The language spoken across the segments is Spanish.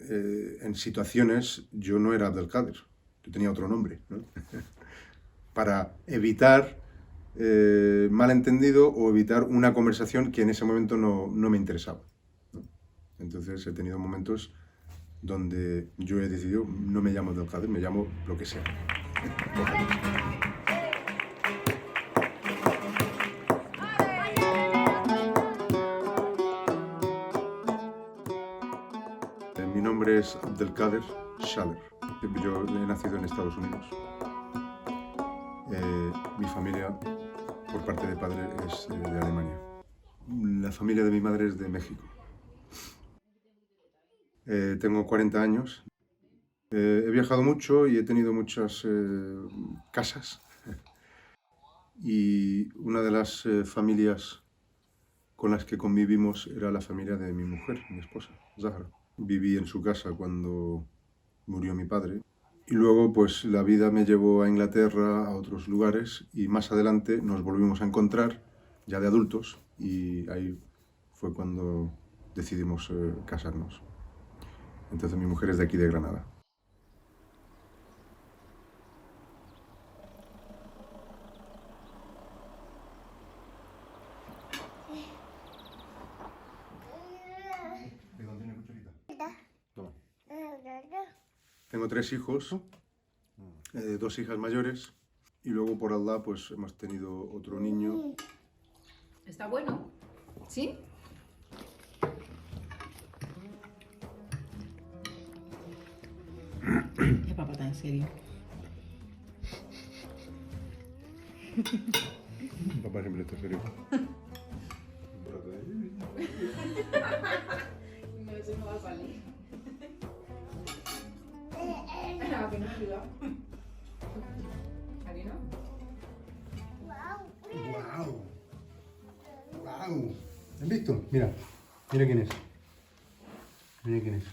en situaciones yo no era Abdelkader, yo tenía otro nombre, ¿no? Para evitar malentendido o evitar una conversación que en ese momento no me interesaba, ¿no? Entonces he tenido momentos donde yo he decidido, no me llamo Abdelkader, me llamo lo que sea. Mi nombre es Abdelkader Shaler. Yo he nacido en Estados Unidos. Mi familia, por parte de padre, es de Alemania. La familia de mi madre es de México. Tengo 40 años. He viajado mucho y he tenido muchas casas. Y una de las familias con las que convivimos era la familia de mi mujer, mi esposa, Zahra. Viví en su casa cuando murió mi padre. Y luego, pues, la vida me llevó a Inglaterra, a otros lugares, y más adelante nos volvimos a encontrar, ya de adultos, y ahí fue cuando decidimos casarnos. Entonces mi mujer es de aquí, de Granada. Toma. Tengo 3 hijos, 2 hijas mayores, y luego por Allah pues hemos tenido otro niño. ¿Está bueno? ¿Sí? ¿Qué papá tan serio? Papá siempre está serio. No, eso no va a salir. ¿A que no ayuda? ¿A que no? ¡Guau! ¡Guau! ¿Han visto? Mira, mira quién es. Mira quién es.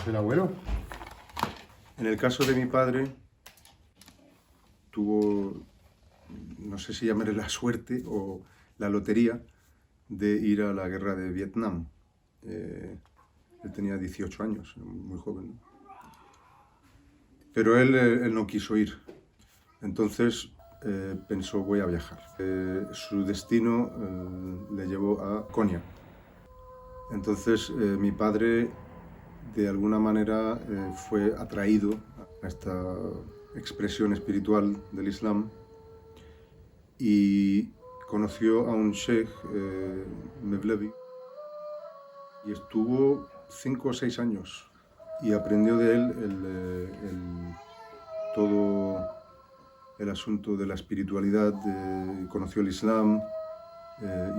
¿El abuelo? En el caso de mi padre, tuvo, no sé si llamarle la suerte o la lotería de ir a la guerra de Vietnam. Él tenía 18 años, muy joven. Pero él no quiso ir. Entonces pensó, voy a viajar. Su destino le llevó a Konya. Entonces mi padre, de alguna manera, fue atraído a esta expresión espiritual del Islam y conoció a un sheikh, Mevlevi, y estuvo 5 o 6 años y aprendió de él todo el asunto de la espiritualidad, conoció el Islam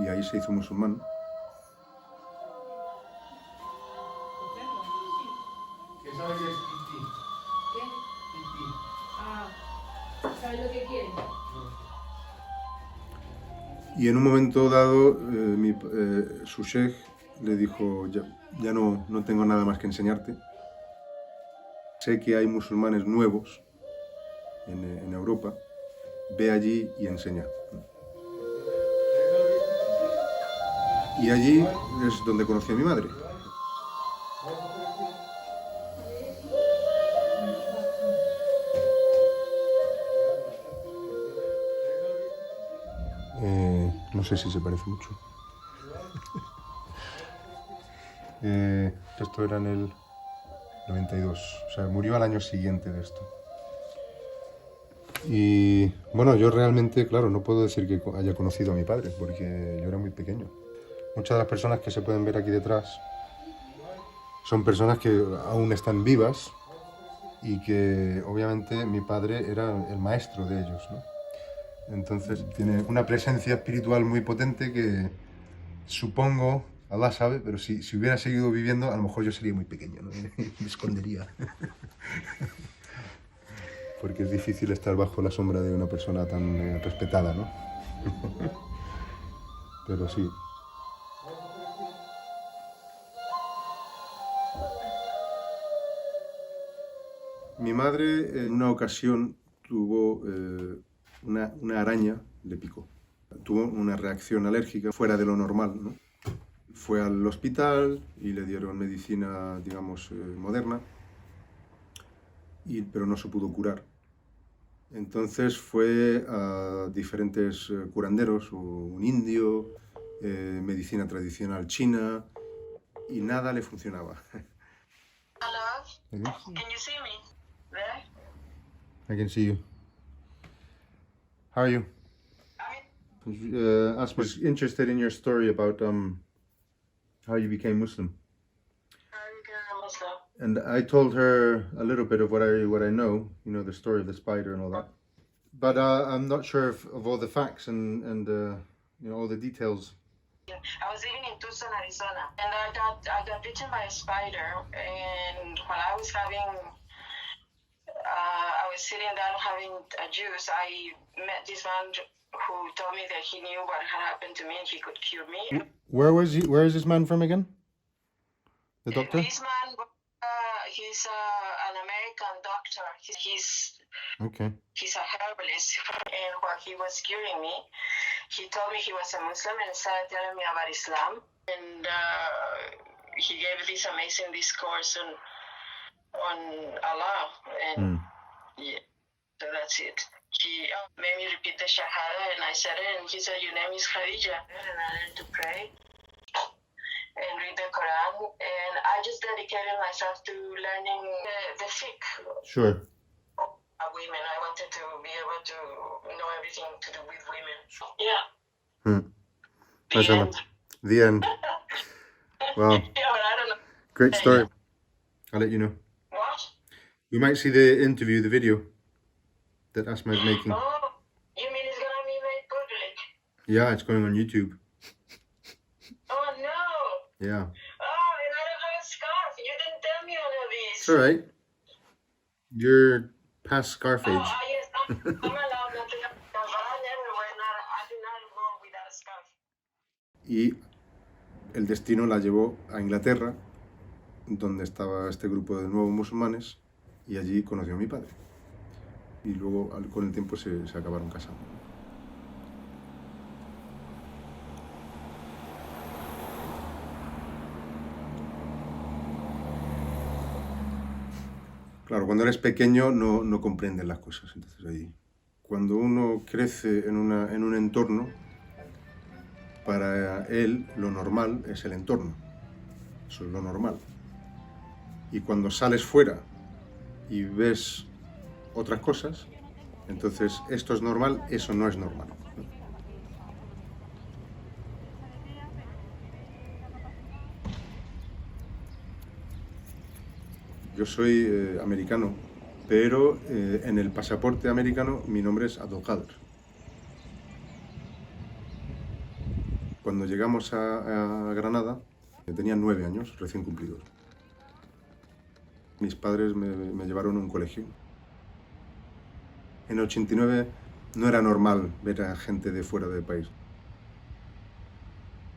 y ahí se hizo musulmán. ¿Qué sabes qué es Iti? ¿Qué? Iti. Ah, ¿sabes lo que quieren? Y en un momento dado, su sheikh le dijo, ya no tengo nada más que enseñarte. Sé que hay musulmanes nuevos en Europa, ve allí y enseña. Y allí es donde conocí a mi madre. No sé si se parece mucho. Esto era en el 92, o sea, murió al año siguiente de esto. Y bueno, yo realmente, claro, no puedo decir que haya conocido a mi padre, porque yo era muy pequeño. Muchas de las personas que se pueden ver aquí detrás son personas que aún están vivas y que obviamente mi padre era el maestro de ellos, ¿no? Entonces tiene una presencia espiritual muy potente que supongo, Allah sabe, pero si hubiera seguido viviendo, a lo mejor yo sería muy pequeño, ¿no? Me escondería. Porque es difícil estar bajo la sombra de una persona tan respetada, ¿no? Pero sí. Mi madre en una ocasión tuvo una araña, le picó. Tuvo una reacción alérgica fuera de lo normal, ¿no? fue al hospital y le dieron medicina, digamos, moderna, pero no se pudo curar. Entonces fue a diferentes curanderos, un indio, medicina tradicional china, y nada le funcionaba. Hello? I Can you see me? There? can see you. How are you? I'm Asma is interested in your story about how you became Muslim. a Muslim. And I told her a little bit of what I know, you know, the story of the spider and all that. But I'm not sure of all the facts and you know, all the details. I was living in Tucson, Arizona, and I got bitten by a spider. And while I was sitting down having a juice, I met this man who told me that he knew what had happened to me and he could cure me. Where was he? Where is this man from again? The doctor? This man, he's an American doctor. Okay. He's a herbalist, and while he was curing me, he told me he was a Muslim and started telling me about Islam. And he gave this amazing discourse on Allah, and yeah, so that's it. He made me repeat the Shahada, and I said it, and he said, "Your name is Khadija," and I learned to pray and read the Quran, and I just dedicated myself to learning the fiqh. Sure. Women. I wanted to be able to know everything to do with women. Yeah. The Mashallah. end. The end. Wow. Yeah, but I don't know. Great story. I'll let you know. What? You might see the interview, the video that Asma is making. Oh, you mean it's gonna be made public? Yeah, it's going on YouTube. Oh no! Yeah. Oh, and I don't have a scarf. You didn't tell me all of this. It's all right. You're past scarf age. Oh, yes, I'm allowed not to have a scarf, but I never wear I do not go without a scarf. Y el destino la llevó a Inglaterra, donde estaba este grupo de nuevos musulmanes, y allí conoció a mi padre. Y luego, con el tiempo, se acabaron casando. Claro, cuando eres pequeño no comprendes las cosas. Entonces ahí, cuando uno crece en un entorno, para él lo normal es el entorno. Eso es lo normal. Y cuando sales fuera y ves otras cosas, entonces esto es normal, eso no es normal. Yo soy americano, pero en el pasaporte americano mi nombre es Abdelkader. Cuando llegamos a Granada, tenía 9 años, recién cumplidos. Mis padres me llevaron a un colegio. En el 89 no era normal ver a gente de fuera del país.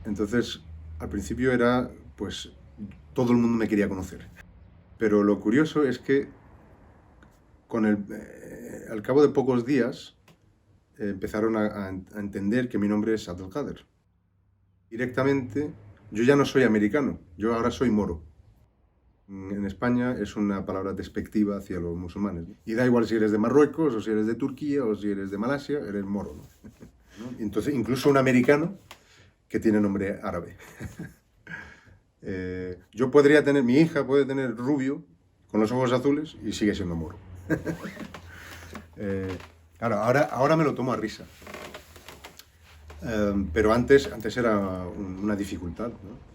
Entonces, al principio era, pues, todo el mundo me quería conocer. Pero lo curioso es que al cabo de pocos días empezaron a entender que mi nombre es Abdelkader. Directamente, yo ya no soy americano, yo ahora soy moro. En España es una palabra despectiva hacia los musulmanes. Y da igual si eres de Marruecos, o si eres de Turquía, o si eres de Malasia, eres moro, ¿no? Entonces, incluso un americano que tiene nombre árabe. Yo podría tener, mi hija puede tener rubio, con los ojos azules, y sigue siendo moro. Claro, ahora me lo tomo a risa. Pero antes era una dificultad, ¿no?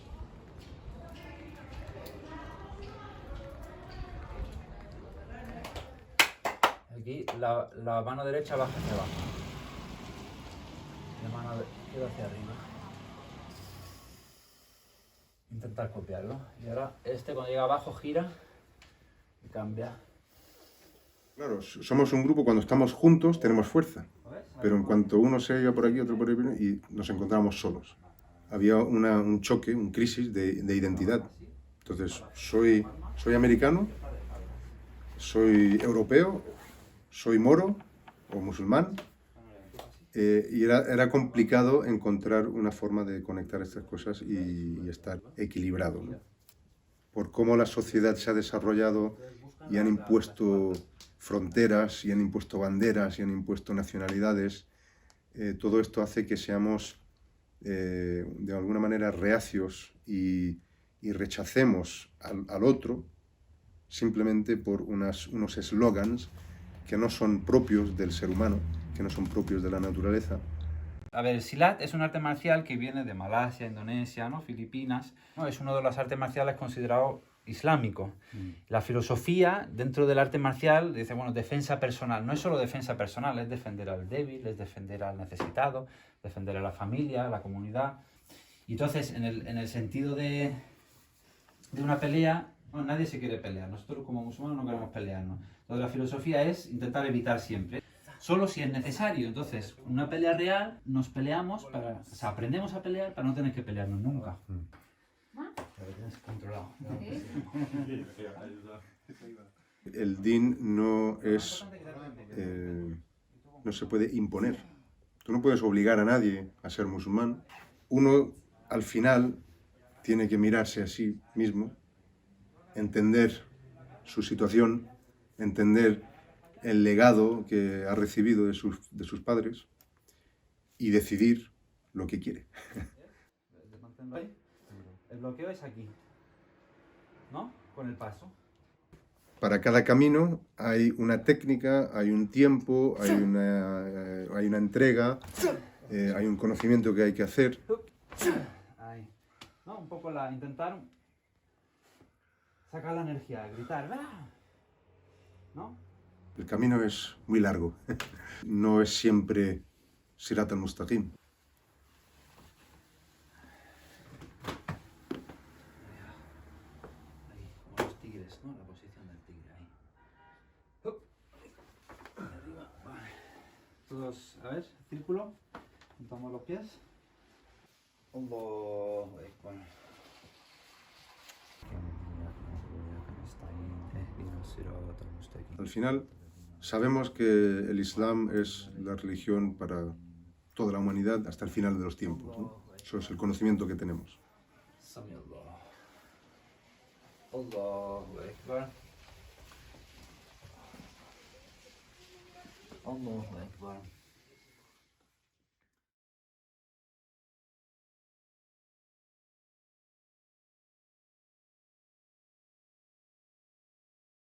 Aquí la mano derecha baja hacia abajo. La mano izquierda hacia arriba. Intentar copiarlo. Y ahora cuando llega abajo gira y cambia. Claro, somos un grupo, cuando estamos juntos tenemos fuerza. Pero en cuanto uno se iba por aquí, otro por ahí, y nos encontramos solos. Había un choque, una crisis de identidad. Entonces, soy americano, soy europeo, soy moro o musulmán, Y era complicado encontrar una forma de conectar estas cosas y estar equilibrado, ¿no? Por cómo la sociedad se ha desarrollado y han impuesto fronteras, y han impuesto banderas, y han impuesto nacionalidades, todo esto hace que seamos de alguna manera reacios y rechacemos al otro simplemente por unos eslogans que no son propios del ser humano, que no son propios de la naturaleza. A ver, el Silat es un arte marcial que viene de Malasia, Indonesia, ¿no? Filipinas, ¿no? Es uno de los artes marciales considerado islámico. La filosofía dentro del arte marcial dice, bueno, defensa personal. No es solo defensa personal, es defender al débil, es defender al necesitado, defender a la familia, a la comunidad. Y entonces, en el sentido de una pelea, no, nadie se quiere pelear. Nosotros como musulmanes no queremos pelearnos. Entonces la filosofía es intentar evitar siempre. Solo si es necesario. Entonces, una pelea real, nos peleamos para... O sea, aprendemos a pelear para no tener que pelearnos nunca. Pero tienes controlado. El din no es... no se puede imponer. Tú no puedes obligar a nadie a ser musulmán. Uno, al final, tiene que mirarse a sí mismo, entender su situación, entender el legado que ha recibido de sus padres y decidir lo que quiere. El bloqueo es aquí, ¿no? Con el paso. Para cada camino hay una técnica, hay un tiempo, hay una entrega, hay un conocimiento que hay que hacer. Ahí. ¿No? Un poco intentar sacar la energía, gritar, ¡ah! ¿No? El camino es muy largo. No es siempre Sirat al-Mustaqim. Ahí, como los tigres, ¿no? La posición del tigre, ahí. Arriba, vale. Todos, a ver, círculo. Juntamos los pies. Allahu Akbar. Al final, sabemos que el Islam es la religión para toda la humanidad hasta el final de los tiempos, ¿no? Eso es el conocimiento que tenemos. Allahu Akbar. Allahu Akbar.